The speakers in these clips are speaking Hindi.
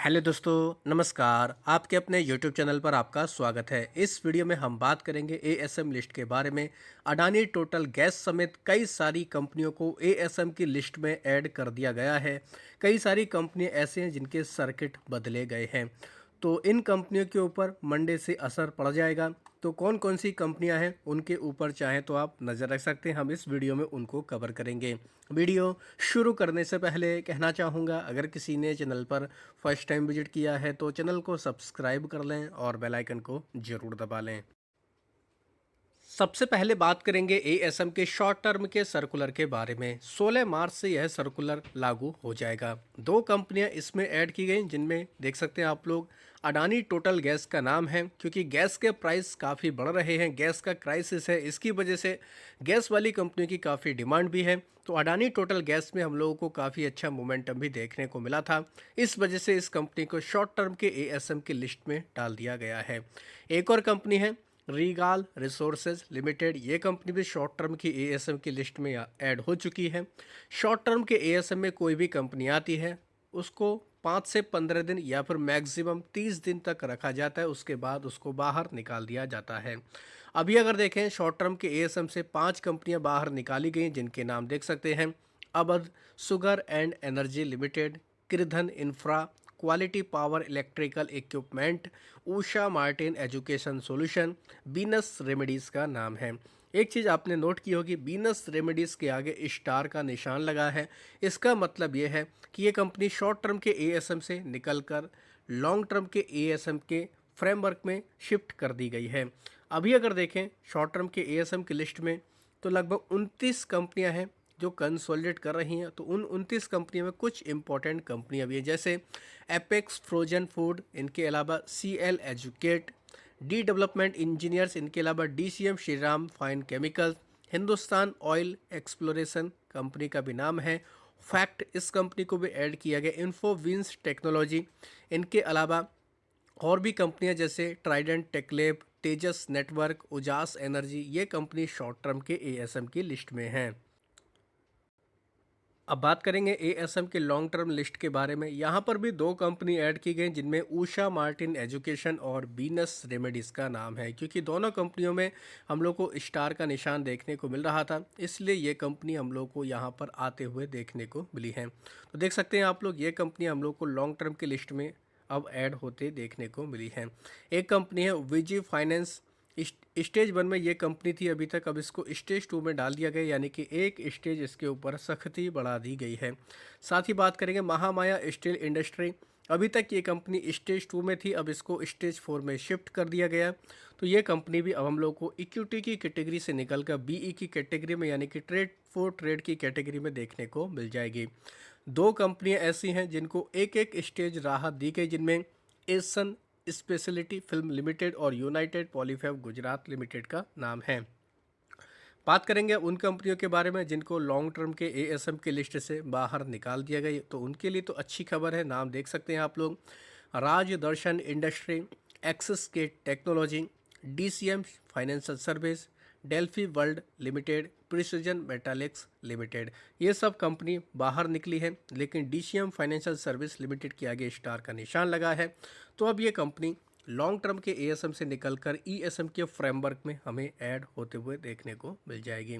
हेलो दोस्तों, नमस्कार। आपके अपने यूट्यूब चैनल पर आपका स्वागत है। इस वीडियो में हम बात करेंगे एएसएम लिस्ट के बारे में। अडानी टोटल गैस समेत कई सारी कंपनियों को एएसएम की लिस्ट में ऐड कर दिया गया है। कई सारी कंपनियां ऐसे हैं जिनके सर्किट बदले गए हैं, तो इन कंपनियों के ऊपर मंडे से असर पड़ जाएगा। तो कौन कौन सी कंपनियां हैं उनके ऊपर चाहें तो आप नज़र रख सकते हैं। हम इस वीडियो में उनको कवर करेंगे। वीडियो शुरू करने से पहले कहना चाहूँगा, अगर किसी ने चैनल पर फर्स्ट टाइम विजिट किया है तो चैनल को सब्सक्राइब कर लें और बेल आइकन को ज़रूर दबा लें। सबसे पहले बात करेंगे एएसएम के शॉर्ट टर्म के सर्कुलर के बारे में। 16 मार्च से यह सर्कुलर लागू हो जाएगा। दो कंपनियां इसमें ऐड की गई जिनमें देख सकते हैं आप लोग, अडानी टोटल गैस का नाम है क्योंकि गैस के प्राइस काफ़ी बढ़ रहे हैं, गैस का क्राइसिस है, इसकी वजह से गैस वाली कंपनियों की काफ़ी डिमांड भी है। तो अडानी टोटल गैस में हम लोगों को काफ़ी अच्छा मोमेंटम भी देखने को मिला था। इस वजह से इस कंपनी को शॉर्ट टर्म के एएसएम की लिस्ट में डाल दिया गया है। एक और कंपनी है रीगाल रिसोर्सेज लिमिटेड। ये कंपनी भी शॉर्ट टर्म की एएसएम की लिस्ट में ऐड हो चुकी है। शॉर्ट टर्म के एएसएम में कोई भी कंपनी आती है उसको 5 से 15 दिन या फिर मैक्सिमम 30 दिन तक रखा जाता है, उसके बाद उसको बाहर निकाल दिया जाता है। अभी अगर देखें, शॉर्ट टर्म के एएसएम से 5 कंपनियां बाहर निकाली गई जिनके नाम देख सकते हैं। Awadh sugar and energy limited, Kridhan infra, quality power electrical equipment, Usha Martin education solution, Venus remedies का नाम है। एक चीज़ आपने नोट की होगी, बीनस रेमेडीज़ के आगे स्टार का निशान लगा है। इसका मतलब ये है कि ये कंपनी शॉर्ट टर्म के एएसएम से निकलकर लॉन्ग टर्म के एएसएम के फ्रेमवर्क में शिफ्ट कर दी गई है। अभी अगर देखें शॉर्ट टर्म के एएसएम की लिस्ट में, तो लगभग 29 कंपनियां हैं जो कंसोलिडेट कर रही हैं। तो उन 29 कंपनियों में कुछ इंपॉर्टेंट कंपनियां भी हैं, जैसे एपेक्स फ्रोजन फूड, इनके अलावा CL educate, D development engineers, इनके अलावा DCM Shriram fine chemicals, Hindustan oil exploration company का भी नाम है। फैक्ट, इस कंपनी को भी ऐड किया गया। इन्फोविंस टेक्नोलॉजी, इनके अलावा और भी कंपनियां जैसे ट्राइडेंट टेक्लेब, तेजस नेटवर्क, उजास एनर्जी, ये कंपनी शॉर्ट टर्म के एएसएम की लिस्ट में हैं। अब बात करेंगे एएसएम के लॉन्ग टर्म लिस्ट के बारे में। यहाँ पर भी दो कंपनी ऐड की गई जिनमें उषा मार्टिन एजुकेशन और बीनस रेमेडीज़ का नाम है। क्योंकि दोनों कंपनियों में हम लोग को स्टार का निशान देखने को मिल रहा था, इसलिए ये कंपनी हम लोग को यहाँ पर आते हुए देखने को मिली है। तो देख सकते हैं आप लोग, ये कंपनी हम लोग को लॉन्ग टर्म की लिस्ट में अब ऐड होते देखने को मिली है। एक कंपनी है विजी फाइनेंस। स्टेज 1 में ये कंपनी थी अभी तक, अब इसको स्टेज 2 में डाल दिया गया, यानी कि एक स्टेज इसके ऊपर सख्ती बढ़ा दी गई है। साथ ही बात करेंगे महामाया स्टील इंडस्ट्री। अभी तक ये कंपनी स्टेज 2 में थी, अब इसको स्टेज 4 में शिफ्ट कर दिया गया। तो ये कंपनी भी अब हम लोग को इक्विटी की कैटेगरी से निकलकर बीई की कैटेगरी में, यानी कि ट्रेड फॉर ट्रेड की कैटेगरी में देखने को मिल जाएगी। दो कंपनियां ऐसी हैं जिनको एक एक स्टेज राहत दी गई, जिनमें एसन स्पेशलिटी फिल्म लिमिटेड और यूनाइटेड पॉलीफैब गुजरात लिमिटेड का नाम है। बात करेंगे उन कंपनियों के बारे में जिनको लॉन्ग टर्म के एएसएम की लिस्ट से बाहर निकाल दिया गया, तो उनके लिए तो अच्छी खबर है। नाम देख सकते हैं आप लोग, राजदर्शन इंडस्ट्री, एक्सिस के technology, DCM financial service, Delphi world limited, precision metallics limited, ये सब कंपनी बाहर निकली है। लेकिन डीसीएम फाइनेंशियल सर्विस लिमिटेड के आगे स्टार का निशान लगा है। तो अब ये कंपनी लॉन्ग टर्म के एएसएम से निकलकर ईएसएम के फ्रेमवर्क में हमें ऐड होते हुए देखने को मिल जाएगी।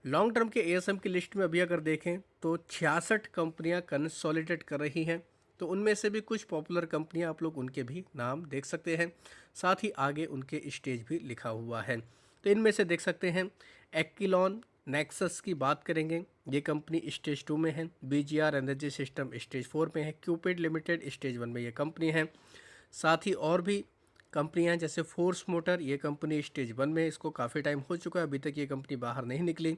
लॉन्ग टर्म के एएसएम की लिस्ट में अभी अगर देखें तो 66 कंपनियां कंसोलिडेट कर रही हैं। तो उनमें से भी कुछ पॉपुलर कंपनियां, आप लोग उनके भी नाम देख सकते हैं, साथ ही आगे उनके स्टेज भी लिखा हुआ है। तो इनमें से देख सकते हैं एक्किलॉन नेक्सस की बात करेंगे, ये कंपनी स्टेज 2 में है। बीजीआर एनर्जी सिस्टम स्टेज 4 में है। क्यूपिड लिमिटेड स्टेज 1 में ये कंपनी है। साथ ही और भी कंपनियां हैं जैसे फोर्स मोटर, ये कंपनी स्टेज 1 में है, इसको काफ़ी टाइम हो चुका है, अभी तक ये कंपनी बाहर नहीं निकली।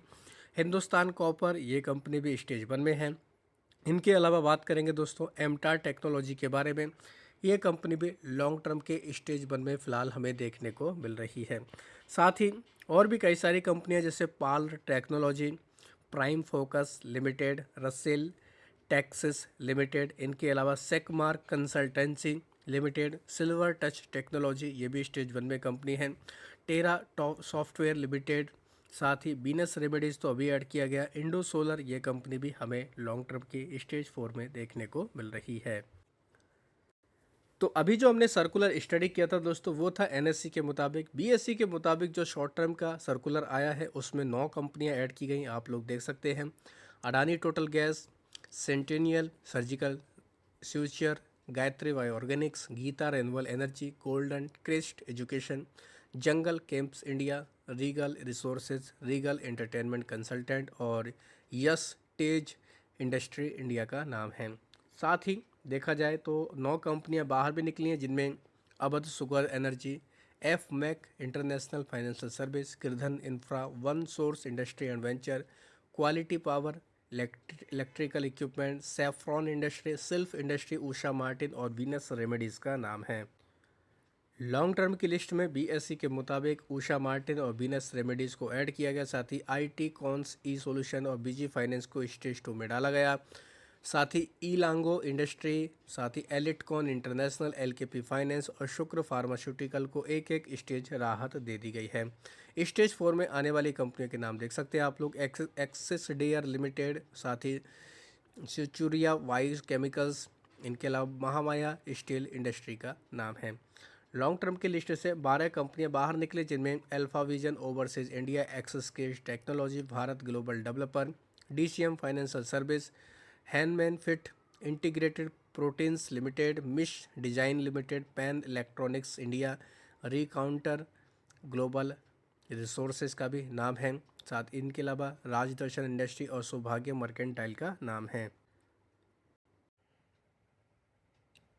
हिंदुस्तान कॉपर, ये कंपनी भी स्टेज 1 में है। इनके अलावा बात करेंगे दोस्तों एमटार टेक्नोलॉजी के बारे में, ये कंपनी भी लॉन्ग टर्म के स्टेज 1 में फ़िलहाल हमें देखने को मिल रही है। साथ ही और भी कई सारी कंपनियां जैसे Pal technology, prime focus limited, Rossell techsys limited, इनके अलावा Secmark consultancy limited, silver touch technology, ये भी स्टेज 1 में कंपनी है। टेरा टॉप सॉफ्टवेयर लिमिटेड, साथ ही बीनस रेमेडीज़ तो अभी ऐड किया गया। इंडो सोलर, ये कंपनी भी हमें लॉन्ग टर्म की स्टेज 4 में देखने को मिल रही है। तो अभी जो हमने सर्कुलर स्टडी किया था दोस्तों, वो था एनएससी के मुताबिक। बीएससी के मुताबिक जो शॉर्ट टर्म का सर्कुलर आया है उसमें 9 कंपनियां ऐड की गई, आप लोग देख सकते हैं। Adani total gas, centennial surgical future, Gayatri bio organics, Geeta renewable energy, golden crest education, jungle camps India, regal resources, regal entertainment consultant और यस तेज इंडस्ट्री इंडिया का नाम है। साथ ही देखा जाए तो 9 कंपनियां बाहर भी निकली हैं, जिनमें Awadh sugar energy, F Mac international financial service, Girdhan infra, one source industry and venture, quality power, electrical equipment, saffron industry, Silf industry, Usha Martin और वीनस रेमेडीज़ का नाम है। लॉन्ग टर्म की लिस्ट में बीएससी के मुताबिक उषा मार्टिन और वीनस रेमेडीज़ को ऐड किया गया, साथ ही आईटी कॉन्स, ई सॉल्यूशन और बीजी फाइनेंस को स्टेज 2 में डाला गया। साथ ही ई लांगो इंडस्ट्री, साथ ही एलिटकॉन इंटरनेशनल, एलकेपी फाइनेंस और शुक्र फार्मास्यूटिकल को एक एक स्टेज राहत दे दी गई है। स्टेज 4 में आने वाली कंपनियों के नाम देख सकते हैं आप लोग। एक्सिस डेयर लिमिटेड, साथ ही सिचुरिया वाइज केमिकल्स, इनके अलावा महामाया स्टील इंडस्ट्री का नाम है। लॉन्ग टर्म की लिस्ट से 12 कंपनियां बाहर निकली, जिनमें alpha vision overseas India, axis cades technology, Bharat global developer, DCM financial service, handman fit, integrated proteins limited, Mish design limited, Pan electronics India, recounter global resources का भी नाम है। साथ इनके अलावा राजदर्शन इंडस्ट्री और सौभाग्य मर्केंटाइल का नाम है।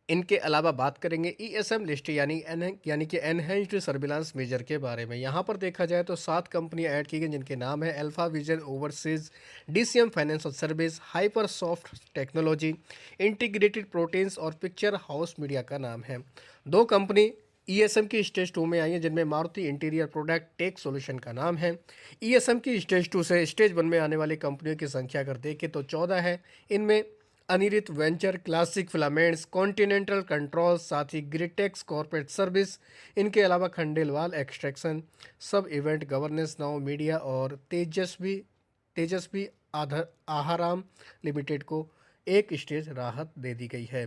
इनके अलावा बात करेंगे ईएसएम लिस्ट यानी कि एनहेंस्ड सर्विलांस मेजर के बारे में। यहाँ पर देखा जाए तो 7 कंपनियां ऐड की गई, जिनके नाम है alpha vision overseas, DCM financial service, hypersoft technology, integrated proteins और पिक्चर हाउस मीडिया का नाम है। 2 कंपनी ईएसएम की स्टेज 2 में आई है, जिनमें Maruti interior product tech solution का नाम है। ईएसएम की स्टेज 2 से स्टेज 1 में आने वाली कंपनियों की संख्या अगर देखें तो 14 है। इनमें अनिरित venture, classic filaments, continental controls, साथ ही ग्रिटेक्स कॉर्पोरेट सर्विस, इनके अलावा खंडेलवाल एक्सट्रैक्शन, सब इवेंट गवर्नेंस नाउ मीडिया और तेजस्वी आहाराम लिमिटेड को एक स्टेज राहत दे दी गई है।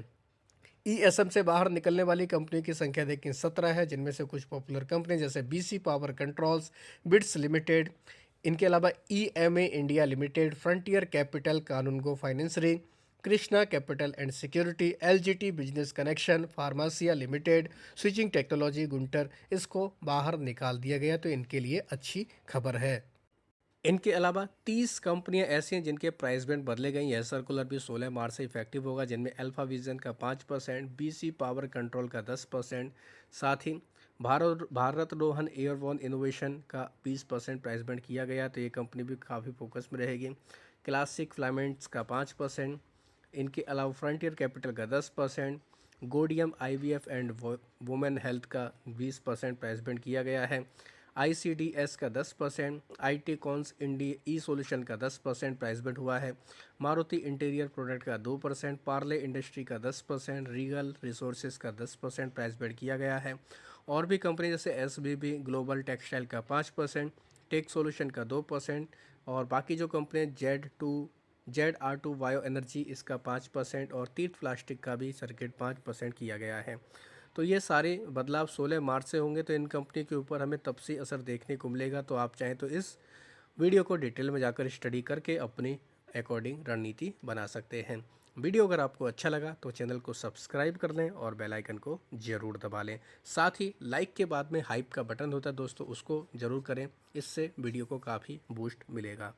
ईएसएम से बाहर निकलने वाली कंपनियों की संख्या देखें 17 है, जिनमें से कुछ पॉपुलर कंपनी जैसे BC power controls, bits limited, इनके अलावा EMA India limited, frontier capital, Kanungo financiers, Krishna capital and security, LGT business connection, Pharmacia limited, switching technology, Gunther, इसको बाहर निकाल दिया गया, तो इनके लिए अच्छी खबर है। इनके अलावा 30 कंपनियां ऐसी हैं जिनके प्राइस बैंड बदले गए। यह सर्कुलर भी 16 मार्च से इफेक्टिव होगा, जिनमें अल्फा विजन का 5%, बीसी पावर कंट्रोल का 10%, साथ ही भारत रोहन एयरबोर्न इनोवेशन का 20% प्राइस बैंड किया गया, तो ये कंपनी भी काफ़ी फोकस में रहेगी। क्लासिक फिलामेंट्स का 5%, इनके अलावा फ्रंटियर कैपिटल का 10%, गोडियम आईवीएफ एंड वुमेन हेल्थ का 20% प्राइस बैंड किया गया है। आईसीडीएस का 10%, आईटी कॉन्स ई सॉल्यूशन का 10% प्राइस बैंड हुआ है। मारुति इंटीरियर प्रोडक्ट का 2%, पार्ले इंडस्ट्री का 10%, रीगल रिसोर्सेज का 10% प्राइस बैंड किया गया है। और भी कंपनी जैसे एसबीबी ग्लोबल टेक्सटाइल का 5%, टेक सॉल्यूशन का 2%, और बाकी जो कंपनी ZR2 बायो एनर्जी इसका 5% और तीर्थ प्लास्टिक का भी सर्किट 5% किया गया है। तो ये सारे बदलाव 16 मार्च से होंगे, तो इन कंपनी के ऊपर हमें तब से असर देखने को मिलेगा। तो आप चाहें तो इस वीडियो को डिटेल में जाकर स्टडी करके अपनी अकॉर्डिंग रणनीति बना सकते हैं। वीडियो अगर आपको अच्छा लगा तो चैनल को सब्सक्राइब कर लें और बेल आइकन को ज़रूर दबा लें। साथ ही लाइक के बाद में हाइप का बटन होता है दोस्तों, उसको ज़रूर करें, इससे वीडियो को काफ़ी बूस्ट मिलेगा।